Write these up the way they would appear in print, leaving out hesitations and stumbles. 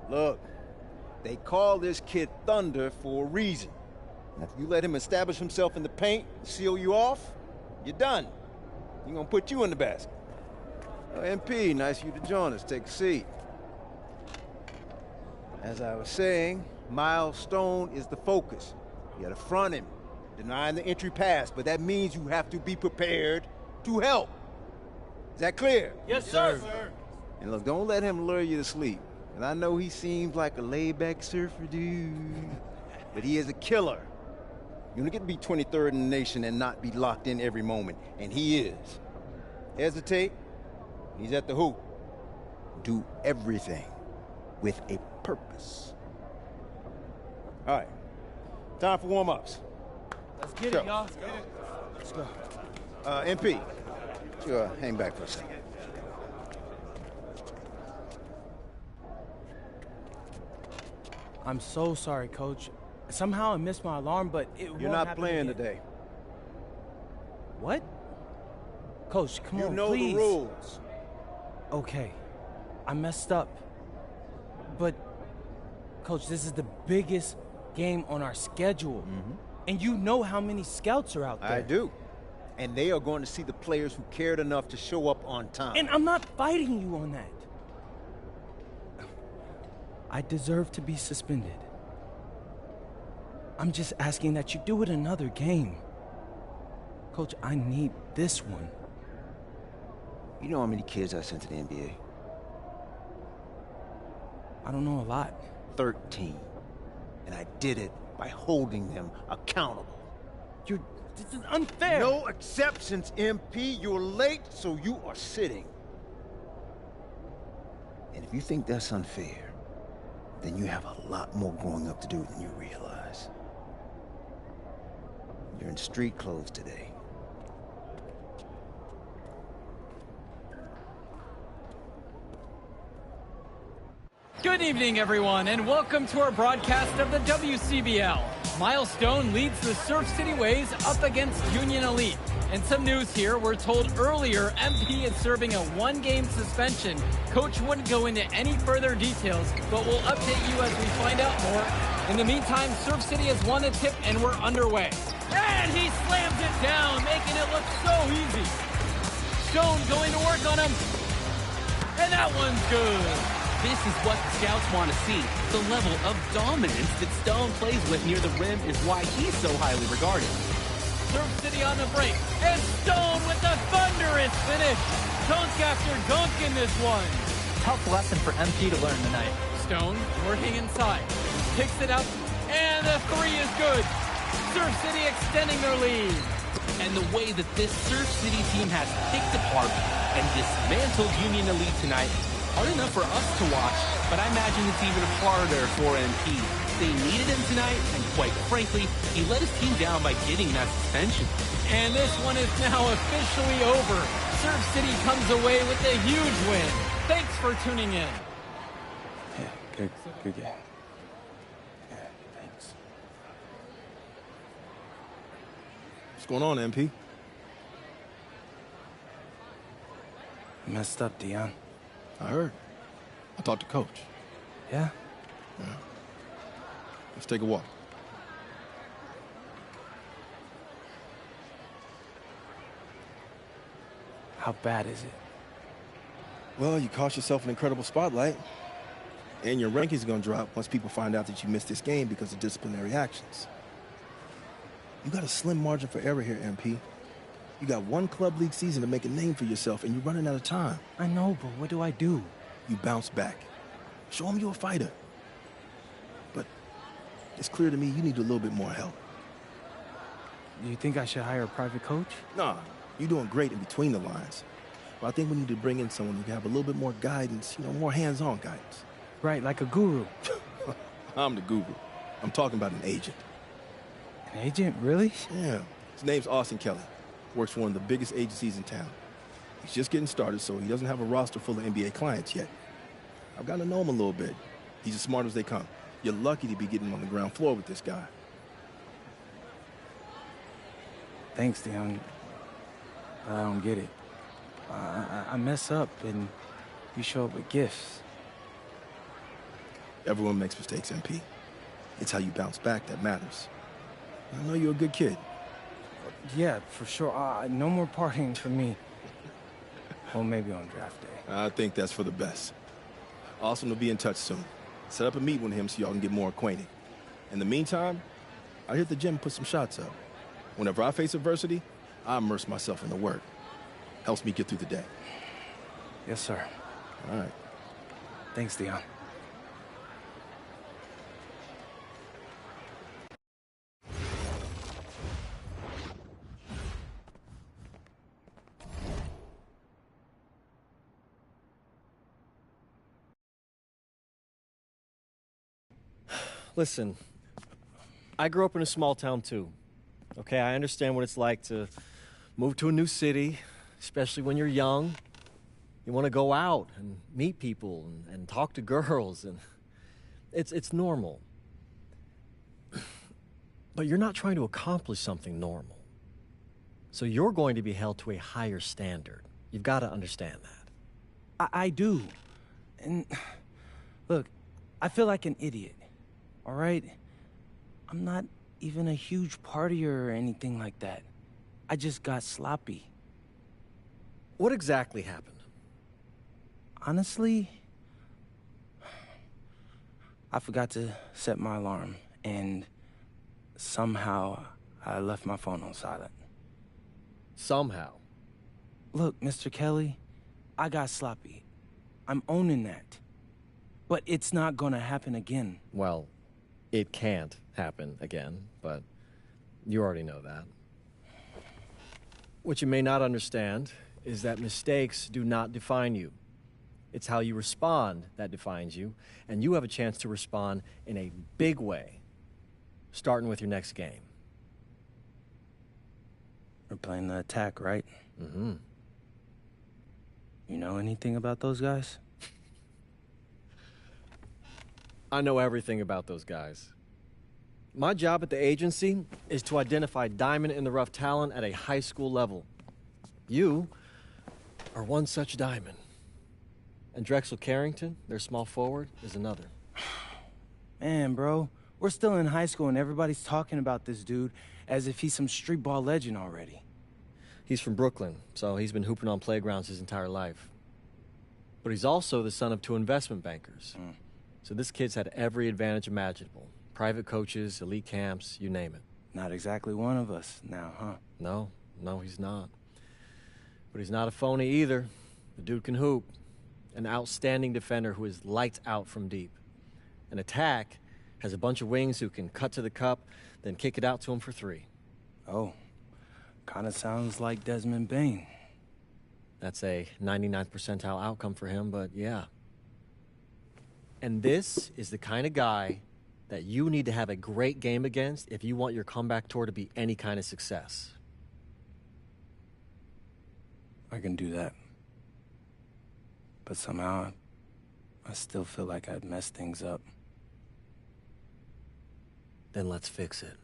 Look, they call this kid Thunder for a reason. And if you let him establish himself in the paint and seal you off, you're done. He's gonna put you in the basket. MP, nice of you to join us. Take a seat. As I was saying, Miles Stone is the focus. You gotta front him, denying the entry pass, but that means you have to be prepared to help. Is that clear? Yes, sir. And look, don't let him lure you to sleep. And I know he seems like a laid-back surfer dude, but he is a killer. You're gonna get to be 23rd in the nation and not be locked in every moment, and he is. Hesitate, he's at the hoop. Do everything with a purpose. All right, time for warm-ups. Let's get it, y'all. Let's go. MP, sure, hang back for a second. I'm so sorry, Coach. Somehow I missed my alarm, but You're not playing today. What? Coach, come on, You know please. the rules. Okay, I messed up. But, Coach, this is the biggest game on our schedule. And you know how many scouts are out there. I do. And they are going to see the players who cared enough to show up on time. And I'm not fighting you on that. I deserve to be suspended. I'm just asking that you do it another game. Coach, I need this one. You know how many kids I sent to the NBA? I don't know a lot. 13. And I did it by holding them accountable. This is unfair. No exceptions, MP. You're late, so you are sitting. And if you think that's unfair, then you have a lot more growing up to do than you realize. You're in street clothes today. Good evening, everyone, and welcome to our broadcast of the WCBL. Miles Stone leads the Surf City Waves up against Union Elite. And some news here, we're told earlier MP is serving a one-game suspension. Coach wouldn't go into any further details, but we'll update you as we find out more. In the meantime, Surf City has won the tip and we're underway. And he slams it down, making it look so easy. Stone going to work on him. And that one's good. This is what the scouts want to see. The level of dominance that Stone plays with near the rim is why he's so highly regarded. Surf City on the break, and Stone with a thunderous finish. Stone's after dunking this one. Tough lesson for MP to learn tonight. Stone working inside, picks it up, and the three is good. Surf City extending their lead. And the way that this Surf City team has picked apart and dismantled Union Elite tonight, hard enough for us to watch, but I imagine it's even harder for MP. They needed him tonight, and quite frankly, he let his team down by getting that suspension. And this one is now officially over. Surf City comes away with a huge win. Thanks for tuning in. Yeah, good game. Yeah, thanks. What's going on, MP? Messed up, Dion. I heard. I talked to Coach. Yeah? Yeah. Let's take a walk. How bad is it? Well, you cost yourself an incredible spotlight. And your ranking's gonna drop once people find out that you missed this game because of disciplinary actions. You got a slim margin for error here, MP. You got one club league season to make a name for yourself, and you're running out of time. I know, but what do I do? You bounce back. Show them you're a fighter. But it's clear to me you need a little bit more help. Do you think I should hire a private coach? Nah, you're doing great in between the lines. But I think we need to bring in someone who can have a little bit more guidance, more hands-on guidance. Right, like a guru. I'm the guru. I'm talking about an agent. An agent, really? Yeah. His name's Austin Kelly. Works for one of the biggest agencies in town. He's just getting started, so he doesn't have a roster full of NBA clients yet. I've gotten to know him a little bit. He's as smart as they come. You're lucky to be getting on the ground floor with this guy. Thanks, Dion. I don't get it. I mess up, and you show up with gifts. Everyone makes mistakes, MP. It's how you bounce back that matters. I know you're a good kid. Yeah, for sure. No more partying for me. Well, maybe on draft day. I think that's for the best. Austin will be in touch soon. Set up a meet with him so y'all can get more acquainted. In the meantime, I hit the gym and put some shots up. Whenever I face adversity, I immerse myself in the work. Helps me get through the day. Yes, sir. All right. Thanks, Dion. Listen, I grew up in a small town too. Okay, I understand what it's like to move to a new city, especially when you're young. You want to go out and meet people and talk to girls, and it's normal. But you're not trying to accomplish something normal. So you're going to be held to a higher standard. You've got to understand that. I do. And look, I feel like an idiot. All right? I'm not even a huge partier or anything like that. I just got sloppy. What exactly happened? Honestly, I forgot to set my alarm, and somehow I left my phone on silent. Somehow? Look, Mr. Kelly, I got sloppy. I'm owning that. But it's not gonna happen again. Well, it can't happen again, but you already know that. What you may not understand is that mistakes do not define you. It's how you respond that defines you, and you have a chance to respond in a big way, starting with your next game. We're playing the attack, right? Mm-hmm. You know anything about those guys? I know everything about those guys. My job at the agency is to identify diamond-in-the-rough talent at a high school level. You are one such diamond. And Drexel Carrington, their small forward, is another. Man, bro, we're still in high school and everybody's talking about this dude as if he's some street ball legend already. He's from Brooklyn, so he's been hooping on playgrounds his entire life. But he's also the son of 2 investment bankers. So this kid's had every advantage imaginable. Private coaches, elite camps, you name it. Not exactly one of us now, huh? No, he's not. But he's not a phony either. The dude can hoop. An outstanding defender who is lights out from deep. An attack has a bunch of wings who can cut to the cup, then kick it out to him for 3. Oh, kind of sounds like Desmond Bain. That's a 99th percentile outcome for him, but yeah. And this is the kind of guy that you need to have a great game against if you want your comeback tour to be any kind of success. I can do that. But somehow, I still feel like I'd messed things up. Then let's fix it.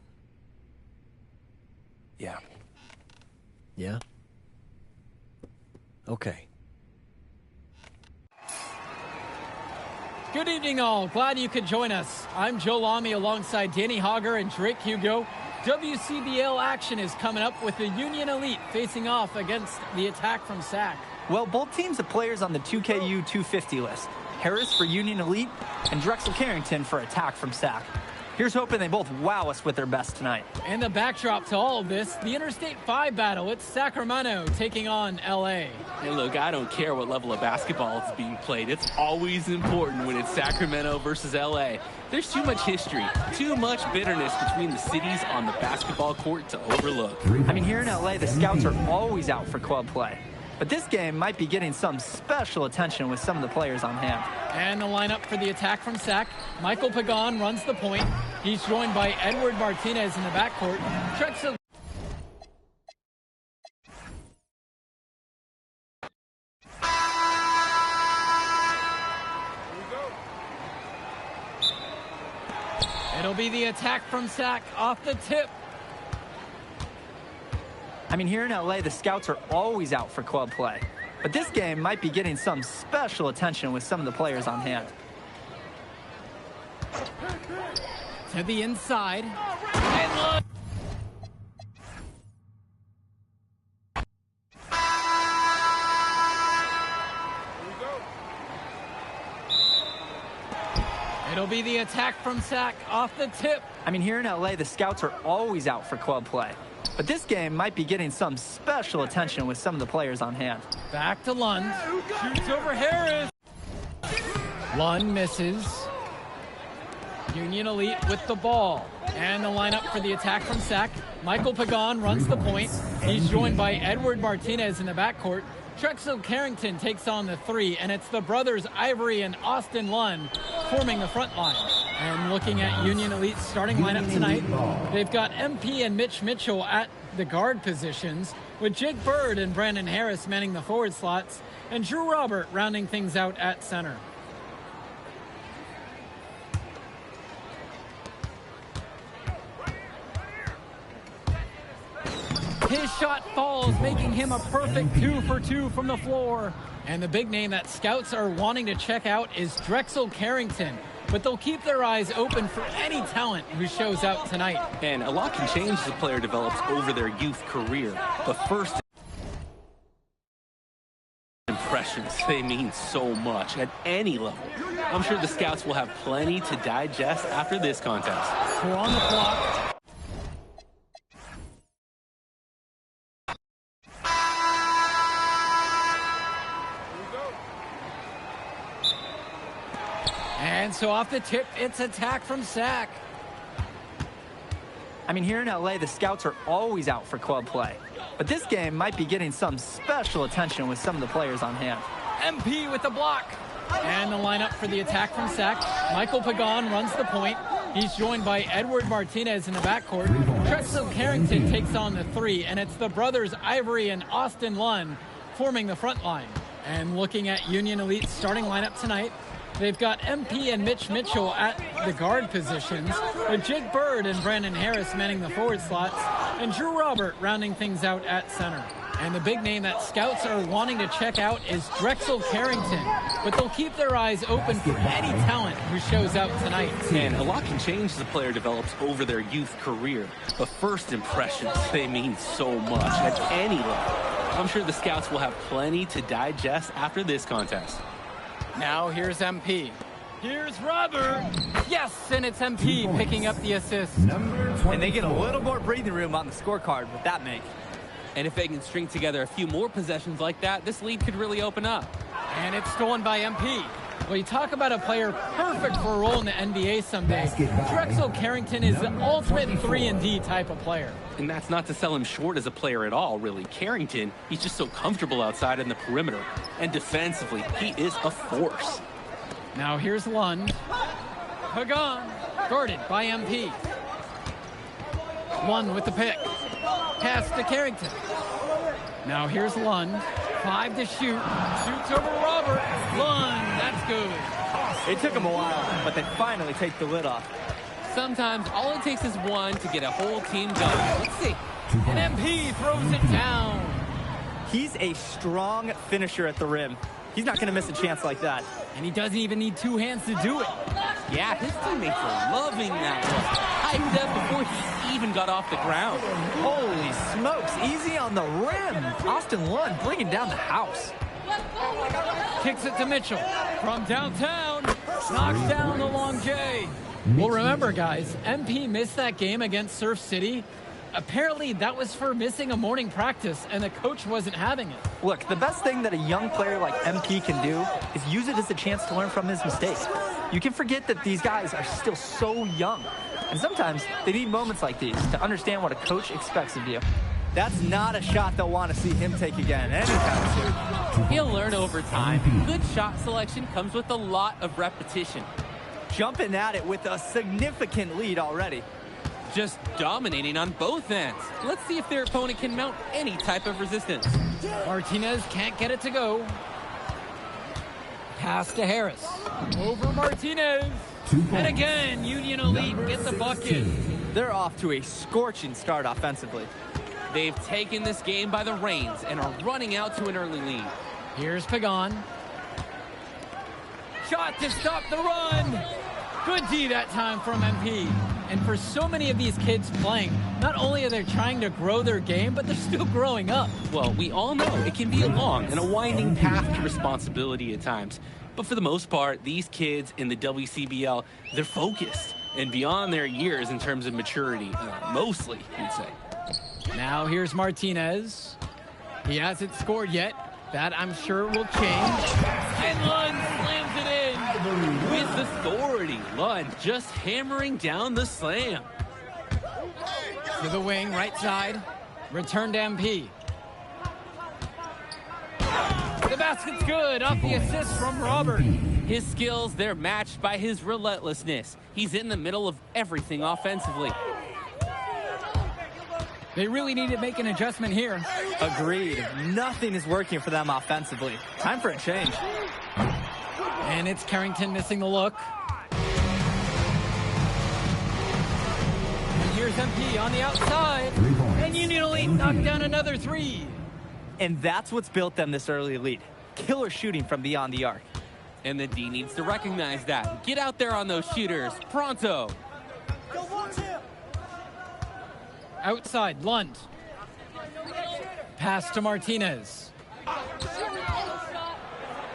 Yeah. Yeah? Okay. Good evening, all. Glad you could join us. I'm Joe Lamy alongside Danny Hogger and Drake Hugo. WCBL action is coming up with the Union Elite facing off against the attack from SAC. Well, both teams have players on the 2KU250 list. Harris for Union Elite and Drexel Carrington for attack from SAC. Here's hoping they both wow us with their best tonight. And the backdrop to all of this, the Interstate 5 battle. It's Sacramento taking on LA. Hey, look, I don't care what level of basketball is being played. It's always important when it's Sacramento versus LA. There's too much history, too much bitterness between the cities on the basketball court to overlook. I mean, here in LA, the scouts are always out for club play. But this game might be getting some special attention with some of the players on hand. And the lineup for the attack from SAC. Michael Pagan runs the point. He's joined by Edward Martinez in the backcourt. Drexel. It'll be the attack from SAC off the tip. I mean, here in LA, the scouts are always out for club play. But this game might be getting some special attention with some of the players on hand. To the inside. And look. It'll be the attack from Sack off the tip. I mean, here in LA, the scouts are always out for club play. But this game might be getting some special attention with some of the players on hand. Back to Lund. Shoots over Harris. Lund misses. Union Elite with the ball. And the lineup for the attack from Sack. Michael Pagan runs the point. He's joined by Edward Martinez in the backcourt. Drexel Carrington takes on the three, and it's the brothers Ivory and Austin Lund forming the front line. And looking at Union Elite's starting lineup tonight, they've got MP and Mitch Mitchell at the guard positions, with Jake Bird and Brandon Harris manning the forward slots, and Drew Robert rounding things out at center. His shot falls, making him a perfect 2 for 2 from the floor. And the big name that scouts are wanting to check out is Drexel Carrington. But they'll keep their eyes open for any talent who shows out tonight. And a lot can change as a player develops over their youth career. But first impressions, they mean so much at any level. I'm sure the scouts will have plenty to digest after this contest. We're on the clock. And so off the tip, it's attack from Sack. I mean, here in LA, the scouts are always out for club play. But this game might be getting some special attention with some of the players on hand. MP with the block. And the lineup for the attack from Sack. Michael Pagan runs the point. He's joined by Edward Martinez in the backcourt. Drexel Carrington takes on the three, and it's the brothers Ivory and Austin Lund forming the front line. And looking at Union Elite's starting lineup tonight, they've got MP and Mitch Mitchell at the guard positions, with Jake Bird and Brandon Harris manning the forward slots, and Drew Robert rounding things out at center. And the big name that scouts are wanting to check out is Drexel Carrington, but they'll keep their eyes open for any talent who shows out tonight. And a lot can change as a player develops over their youth career. But first impressions, they mean so much at any level. I'm sure the scouts will have plenty to digest after this contest. Now here's MP. Here's Robert. Yes, and it's MP picking up the assist. And they get a little more breathing room on the scorecard with that make. And if they can string together a few more possessions like that, this lead could really open up. And it's stolen by MP. Well, you talk about a player perfect for a role in the NBA someday. Drexel Carrington is the ultimate 3-and-D type of player. And that's not to sell him short as a player at all, really. Carrington, he's just so comfortable outside in the perimeter. And defensively, he is a force. Now here's Lund. Pagan, guarded by MP. Lund with the pick. Pass to Carrington. Now here's Lund. 5 to shoot. Shoots over Robert. Lund, that's good. It took them a while, but they finally take the lid off. Sometimes all it takes is one to get a whole team going. Let's see. And MP throws it down. He's a strong finisher at the rim. He's not going to miss a chance like that. And he doesn't even need two hands to do it. Yeah, his teammates are loving that one. Hyped up before he even got off the ground. Holy smokes, easy on the rim. Austin Lund bringing down the house. Kicks it to Mitchell from downtown. Knocks down the long J. Well, remember, guys, MP missed that game against Surf City. Apparently, that was for missing a morning practice, and the coach wasn't having it. Look, the best thing that a young player like MP can do is use it as a chance to learn from his mistakes. You can forget that these guys are still so young. And sometimes they need moments like these to understand what a coach expects of you. That's not a shot they'll want to see him take again anytime soon. He'll learn over time. Good shot selection comes with a lot of repetition. Jumping at it with a significant lead already. Just dominating on both ends. Let's see if their opponent can mount any type of resistance. Martinez can't get it to go. Pass to Harris. Over Martinez. And again, Union Elite gets the bucket. They're off to a scorching start offensively. They've taken this game by the reins and are running out to an early lead. Here's Pagan. Shot to stop the run. Good D that time from MP. And for so many of these kids playing, not only are they trying to grow their game, but they're still growing up. Well, we all know it can be a long and a winding path to responsibility at times. But for the most part, these kids in the WCBL, they're focused and beyond their years in terms of maturity, mostly, you'd say. Now here's Martinez. He hasn't scored yet. That, I'm sure, will change. And Lund slams it in. With authority, Lund just hammering down the slam. To the wing, right side. Return to MP. The basket's good off the assist from Robert. His skills, they're matched by his relentlessness. He's in the middle of everything offensively. They really need to make an adjustment here. Agreed. Nothing is working for them offensively. Time for a change. And it's Carrington missing the look. And here's MP on the outside. And Union Elite knocked down another three. And that's what's built them this early lead. Killer shooting from beyond the arc. And the D needs to recognize that. Get out there on those shooters. Pronto. Outside, Lund. Pass to Martinez.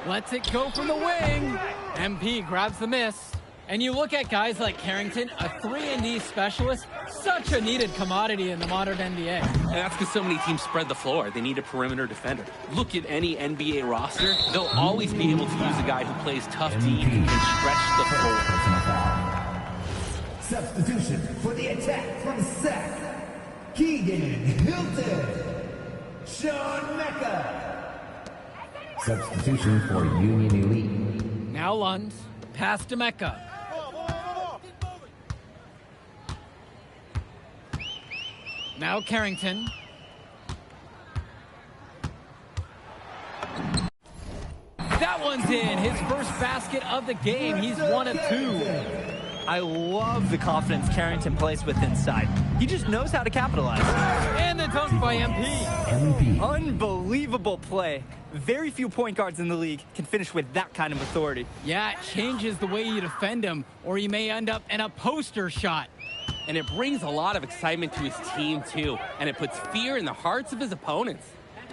Lets it go from the wing. MP grabs the miss. And you look at guys like Carrington, a 3-and-D specialist, such a needed commodity in the modern NBA. And that's because so many teams spread the floor. They need a perimeter defender. Look at any NBA roster. They'll always be able to use a guy who plays tough D and can stretch the floor. Substitution for the attack from Sac. Keegan Hilton. Sean Mecca. Substitution for Union Elite. Now Lund. Pass to Mecca. Now Carrington. That one's in. His first basket of the game. He's 1 of 2. I love the confidence Carrington plays with inside. He just knows how to capitalize. And the dunk by MP. Unbelievable play. Very few point guards in the league can finish with that kind of authority. Yeah, it changes the way you defend him, or you may end up in a poster shot. And it brings a lot of excitement to his team, too. And it puts fear in the hearts of his opponents.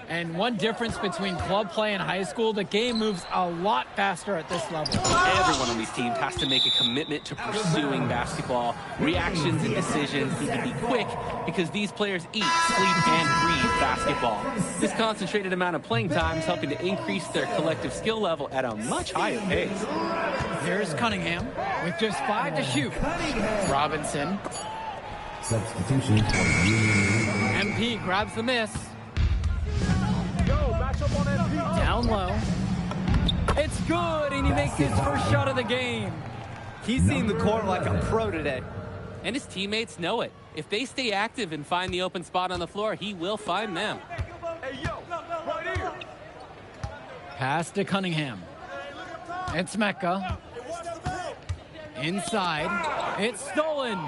And one difference between club play and high school, the game moves a lot faster at this level. Everyone on these teams has to make a commitment to pursuing basketball. Reactions and decisions need to be quick because these players eat, sleep, and breathe basketball. This concentrated amount of playing time is helping to increase their collective skill level at a much higher pace. Here's Cunningham with just 5 to shoot. Robinson. Substitution for Union MP grabs the miss. Down low. It's good, and he makes his first shot of the game. He's seeing the court like a pro today. And his teammates know it. If they stay active and find the open spot on the floor, he will find them. Pass to Cunningham. It's Mecca. Inside. It's stolen.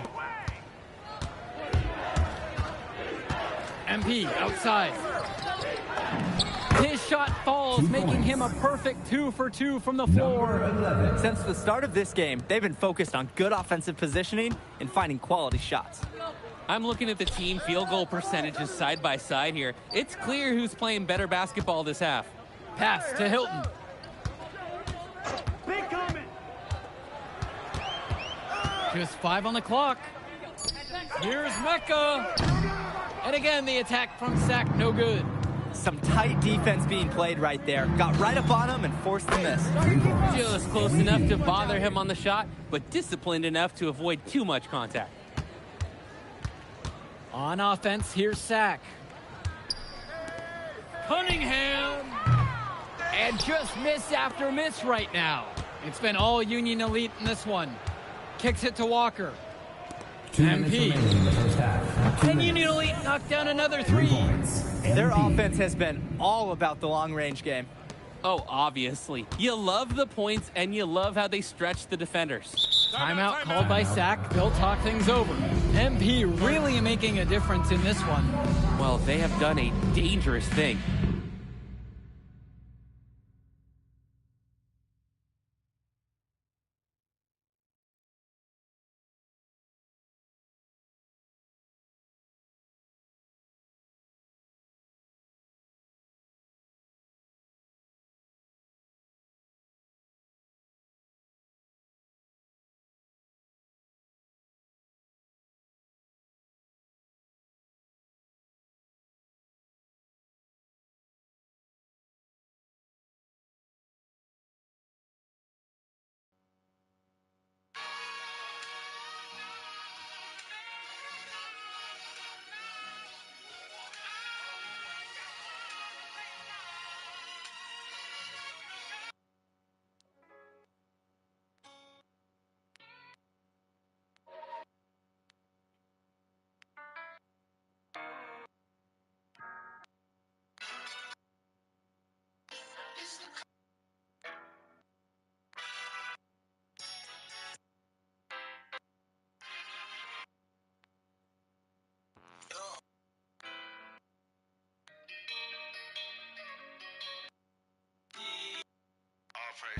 MP outside. His shot falls, making him a perfect 2 for 2 from the floor. Since the start of this game, they've been focused on good offensive positioning and finding quality shots. I'm looking at the team field goal percentages side by side here. It's clear who's playing better basketball this half. Pass to Hilton. Just 5 on the clock. Here's Mecca. And again, the attack from Sac, no good. Some tight defense being played right there. Got right up on him and forced the miss. Just close enough to bother him on the shot, but disciplined enough to avoid too much contact. On offense, here's Sac. Cunningham. And just miss after miss right now. It's been all Union Elite in this one. Kicks it to Walker. MP. And Union Elite knocked down another 3. Their offense has been all about the long-range game. Oh, obviously. You love the points, and you love how they stretch the defenders. Timeout called by Sac. They'll talk things over. MP really making a difference in this one. Well, they have done a dangerous thing.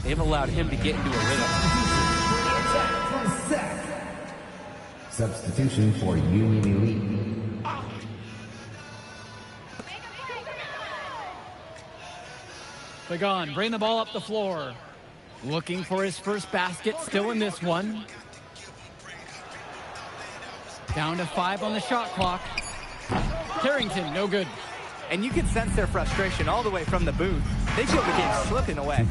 they've allowed him to get into a rhythm. Substitution for Union Elite. Pagan, bring the ball up the floor. Looking for his first basket, still in this one. Down to 5 on the shot clock. Carrington, no good. And you can sense their frustration all the way from the booth. They feel the game slipping away.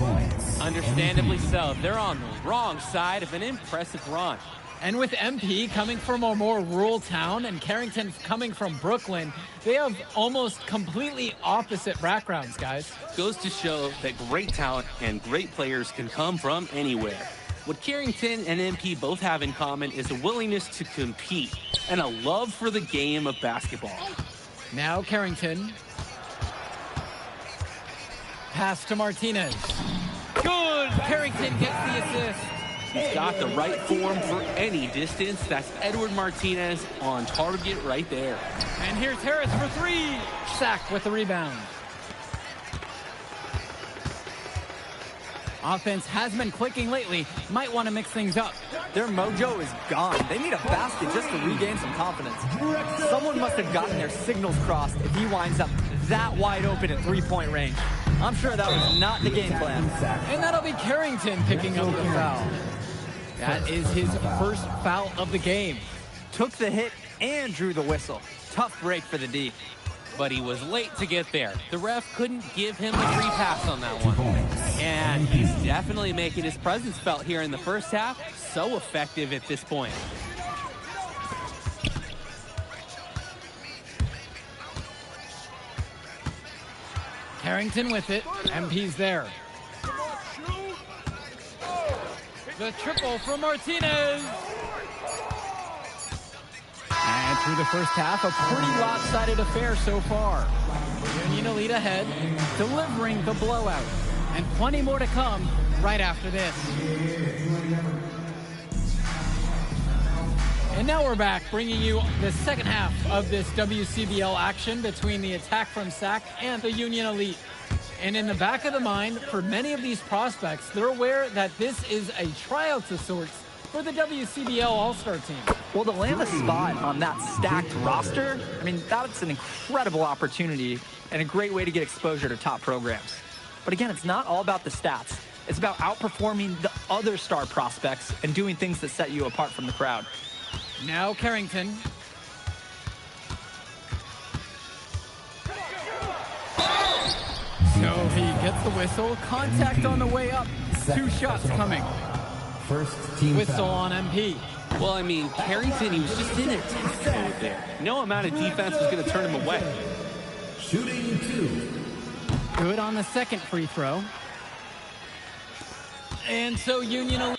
Understandably so. They're on the wrong side of an impressive run. And with MP coming from a more rural town and Carrington coming from Brooklyn, they have almost completely opposite backgrounds, guys. Goes to show that great talent and great players can come from anywhere. What Carrington and MP both have in common is a willingness to compete and a love for the game of basketball. Now Carrington. Pass to Martinez. Good! Carrington gets the assist. He's got the right form for any distance. That's Edward Martinez on target right there. And here's Harris for 3. Sack with the rebound. Offense has been clicking lately. Might want to mix things up. Their mojo is gone. They need a basket just to regain some confidence. Someone must have gotten their signals crossed if he winds up that wide open at three-point range. I'm sure that was not the game plan. And that'll be Carrington picking up the foul. That is his first foul of the game. Took the hit and drew the whistle. Tough break for the D. But he was late to get there. The ref couldn't give him a free pass on that one. And he's definitely making his presence felt here in the first half. So effective at this point. Carrington with it. MP's there. The triple from Martinez. And through the first half, a pretty lopsided affair so far. Union Elite ahead, delivering the blowout. And plenty more to come right after this. And now we're back, bringing you the second half of this WCBL action between the attack from SAC and the Union Elite. And in the back of the mind, for many of these prospects, they're aware that this is a tryout of sorts for the WCBL All-Star team. Well, to land a spot on that stacked roster, I mean, that's an incredible opportunity and a great way to get exposure to top programs. But again, it's not all about the stats. It's about outperforming the other star prospects and doing things that set you apart from the crowd. Now Carrington. So he gets the whistle. Contact on the way up. 2 shots coming. First team Whistle foul. on MP. Well, I mean, Carrington, he was just in attack mode there. No amount of defense was going to turn him away. Shooting 2. Good on the second free throw. And so Union Elite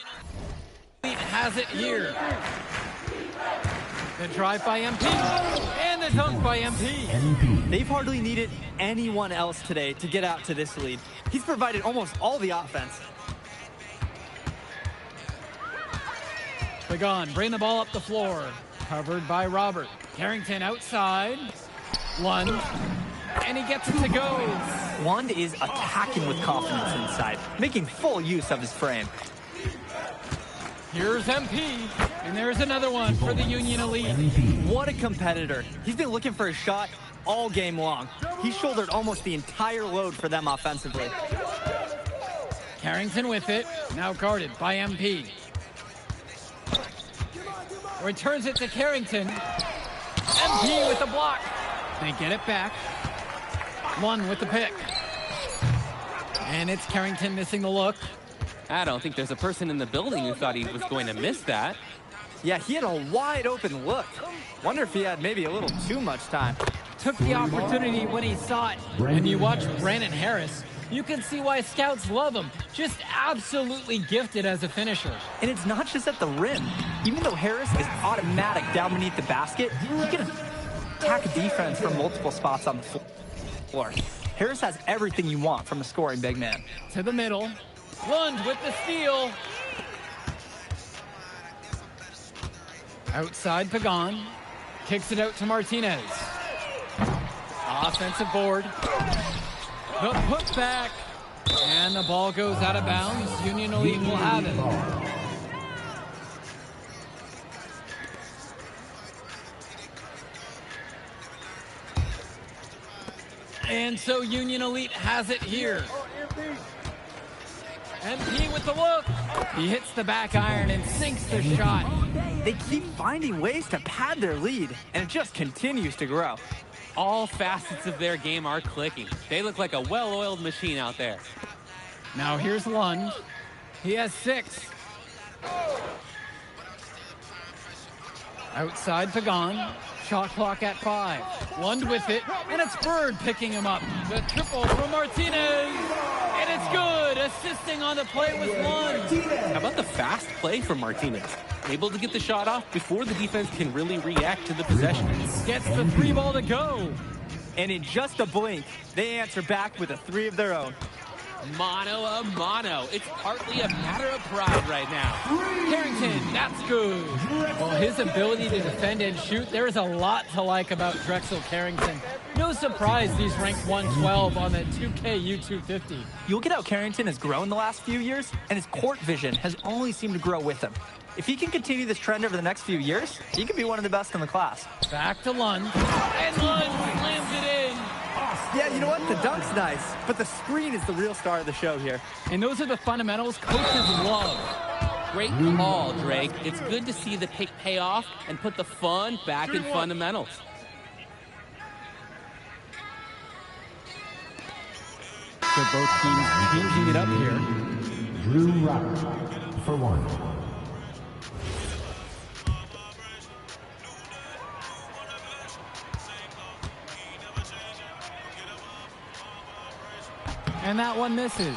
has it here. The drive by MP. And the dunk by MP. They've hardly needed anyone else today to get out to this lead. He's provided almost all the offense. Pagan, bring the ball up the floor. Covered by Robert. Carrington outside. Lunge. And he gets it to go. Wand is attacking with confidence inside, making full use of his frame. Here's MP. And there's another one for the Union Elite. What a competitor. He's been looking for a shot all game long. He shouldered almost the entire load for them offensively. Carrington with it. Now guarded by MP. Returns it to Carrington. MP with the block. They get it back. One with the pick. And it's Carrington missing the look. I don't think there's a person in the building who thought he was going to miss that. Yeah, he had a wide open look. Wonder if he had maybe a little too much time. Took the opportunity when he saw it. And you watch Brandon Harris, you can see why scouts love him. Just absolutely gifted as a finisher. And it's not just at the rim. Even though Harris is automatic down beneath the basket, he can attack a defense from multiple spots on the floor. Harris has everything you want from a scoring big man. To the middle. Lunge with the steal. Outside Pagan. Kicks it out to Martinez. Offensive board. The putback. And the ball goes out of bounds. Union Elite will have it. And so Union Elite has it here. MP with the look. He hits the back iron and sinks the shot. They keep finding ways to pad their lead, and it just continues to grow. All facets of their game are clicking. They look like a well-oiled machine out there. Now here's Lund. He has 6. Outside Pagan. Shot clock at 5. Lund with it, and it's Bird picking him up. The triple from Martinez, and it's good. Assisting on the play with Lund. How about the fast play from Martinez? Able to get the shot off before the defense can really react to the possession. Gets the 3 ball to go. And in just a blink, they answer back with a 3 of their own. Mano a mano. It's partly a matter of pride right now. Carrington, that's good. Well, his ability to defend and shoot, there is a lot to like about Drexel Carrington. No surprise he's ranked 112 on the 2K U250. You look at how Carrington has grown the last few years, and his court vision has only seemed to grow with him. If he can continue this trend over the next few years, he could be one of the best in the class. Back to Lund, and Lund slams it in. Yeah, you know what? The dunk's nice, but the screen is the real star of the show here. And those are the fundamentals coaches love. Great call, Drake. It's good to see the pick pay off and put the fun back in fundamentals. So both teams changing it up here. Drew Robert for 1. And that one misses.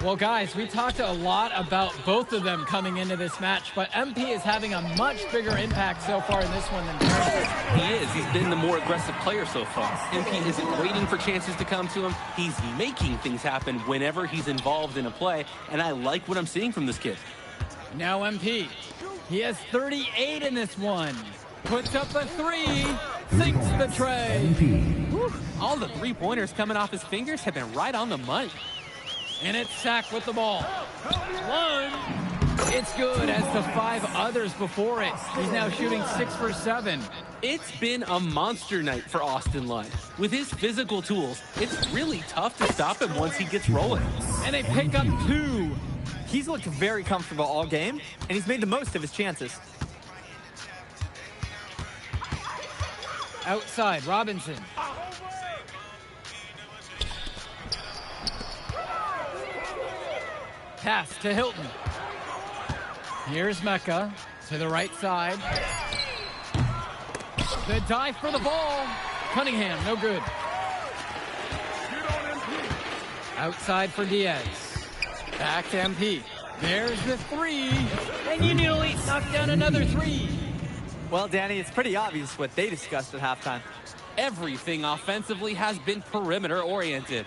Well, guys, we talked a lot about both of them coming into this match, but MP is having a much bigger impact so far in this one than Carrington. He is. He's been the more aggressive player so far. MP isn't waiting for chances to come to him. He's making things happen whenever he's involved in a play, and I like what I'm seeing from this kid. Now MP. He has 38 in this one. Puts up a 3. Sinks the tray. Whew. All the 3-pointers coming off his fingers have been right on the money. And it's Sack with the ball. Lund. It's good as the 5 others before it. He's now shooting 6 for 7. It's been a monster night for Austin Lund. With his physical tools, it's really tough to stop him once he gets rolling. And they pick up 2. He's looked very comfortable all game, and he's made the most of his chances. Outside, Robinson. Pass to Hilton. Here's Mecca to the right side. The dive for the ball. Cunningham, no good. Outside for Diaz. Back to MP. There's the 3. And Union Elite knocked down another 3. Well, Danny, it's pretty obvious what they discussed at halftime. Everything offensively has been perimeter-oriented.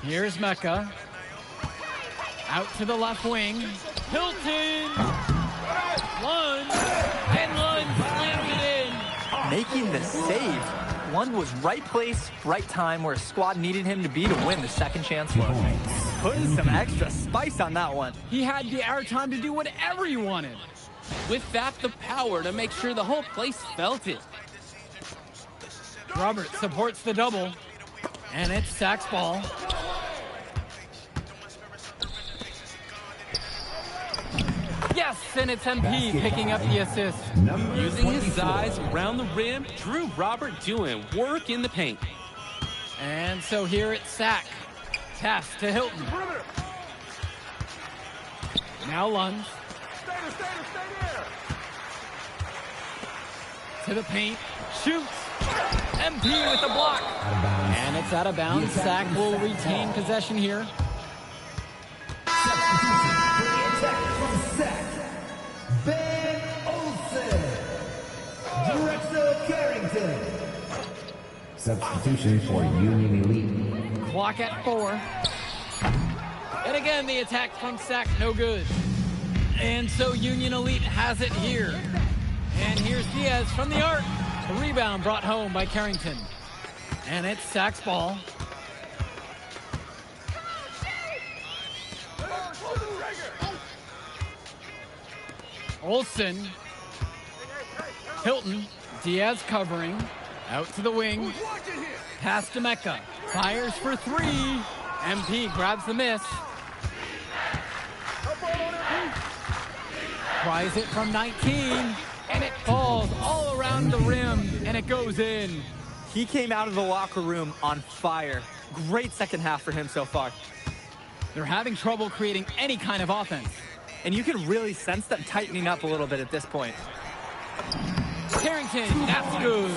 Here's Mecca. Out to the left wing. Hilton! Lund! And Lund slams it in! Making the save. Lund was right place, right time where a squad needed him to be to win the second chance look. Putting some extra spice on that one. He had the airtime to do whatever he wanted. With that, the power to make sure the whole place felt it. Robert supports the double. And it's Sack's ball. Yes, and it's MP picking up the assist. Using his size around the rim, Drew Robert doing work in the paint. And so here it's Sack. Pass to Hilton. Now Lund. To the paint. Shoots. MP with the block. And it's out of bounds. Sack will retain possession here. Substitution for Union Elite. Clock at 4. And again, the attack from Sack, no good. And so Union Elite has it here. And here's Diaz from the arc. The rebound brought home by Carrington. And it's Sack's ball. Olsen. Hilton. Diaz covering. Out to the wing. Pass to Mecca. Fires for three. MP grabs the miss. Tries it from 19. And it falls all around the rim. And it goes in. He came out of the locker room on fire. Great second half for him so far. They're having trouble creating any kind of offense. And you can really sense them tightening up a little bit at this point. Carrington, that's good.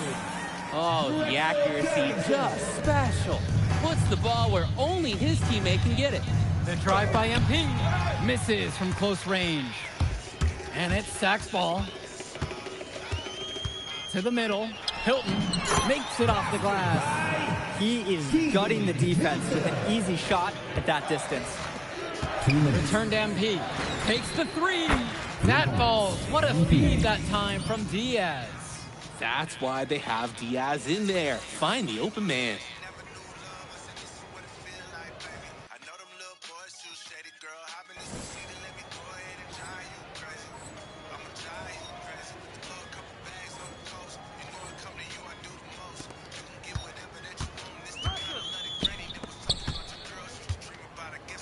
Oh, the accuracy, just special. Puts the ball where only his teammate can get it. The drive by MP misses from close range. And it's Sack's ball. To the middle. Hilton makes it off the glass. He is gutting the defense with an easy shot at that distance. Return to MP. Takes the three. That falls. What a feed that time from Diaz. That's why they have Diaz in there. Find the open man.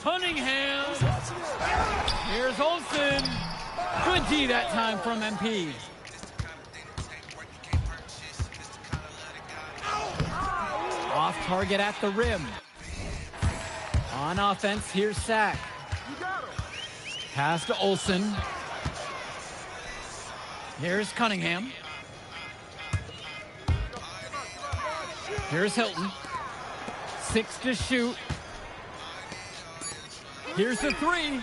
Cunningham. Here's Olsen. Good D that time from MP. Off target at the rim. On offense, here's Sack. Pass to Olsen. Here's Cunningham. Here's Hilton. 6 to shoot. Here's the three.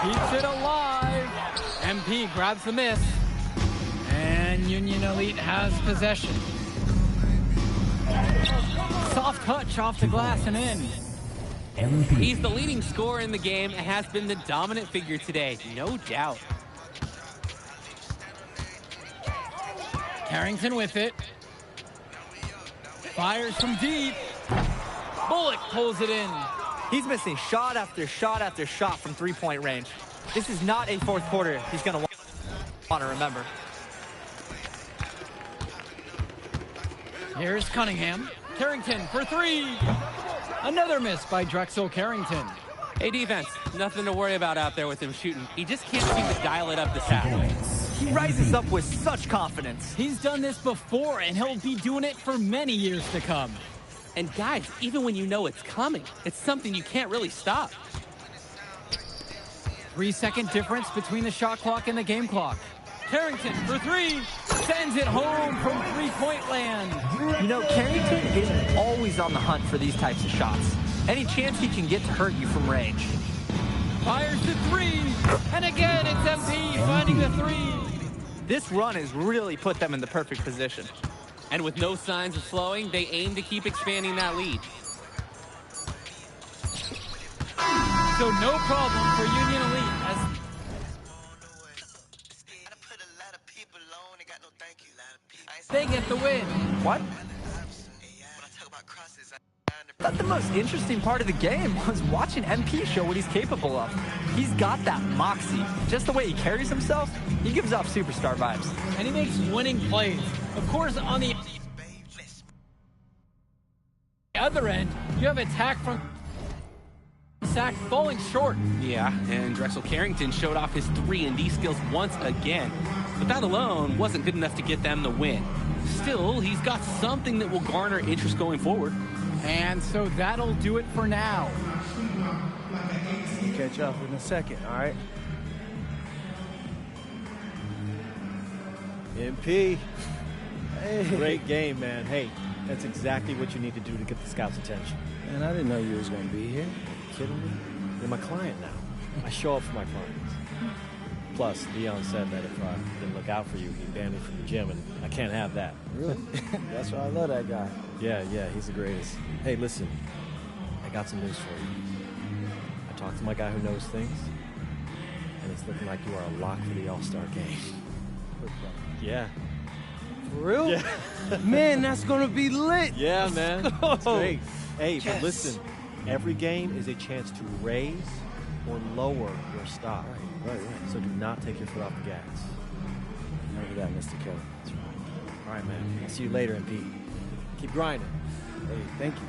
Keeps it alive. MP grabs the miss. And Union Elite has possession. Soft touch off the glass and in. He's the leading scorer in the game and has been the dominant figure today, no doubt. Carrington with it. Fires from deep. Bullock pulls it in. He's missing shot after shot after shot from three-point range. This is not a fourth quarter he's going to want to remember. Here's Cunningham. Carrington for three. Another miss by Drexel Carrington. Hey, defense, nothing to worry about out there with him shooting. He just can't seem to dial it up this half. He rises up with such confidence. He's done this before, and he'll be doing it for many years to come. And guys, even when you know it's coming, it's something you can't really stop. 3-second difference between the shot clock and the game clock. Carrington for three. Sends it home from three-point land. You know, Carrington is always on the hunt for these types of shots. Any chance he can get to hurt you from range. Fires the three. And again, it's MP finding the three. This run has really put them in the perfect position. And with no signs of slowing, they aim to keep expanding that lead. So no problem for Union Elite as they get the win. What? I thought the most interesting part of the game was watching MP show what he's capable of. He's got that moxie. Just the way he carries himself, he gives off superstar vibes. And he makes winning plays. Of course, on the other end, you have attack from Sack falling short. Yeah, and Drexel Carrington showed off his 3-and-D skills once again. But that alone wasn't good enough to get them the win. Still, he's got something that will garner interest going forward. And so that'll do it for now. Catch up in a second, all right? MP. Hey. Great game, man. Hey, that's exactly what you need to do to get the scouts' attention. Man, I didn't know you was going to be here. Kidding me? You're my client now. I show up for my clients. Plus, Leon said that if I didn't look out for you, he'd ban me from the gym, and I can't have that. Really? That's why I love that guy. Yeah, he's the greatest. Hey, listen, I got some news for you. I talked to my guy who knows things, and it's looking like you are a lock for the All-Star game. Yeah. For real? Yeah. Man, that's gonna be lit. Yeah, man. It's great. Hey, but Yes. listen, every game is a chance to raise or lower your stock. Right. So do not take your foot off the gas. Remember that, Mr. Kelly. All right, man. I'll see you later, MP. Keep grinding. Hey, thank you.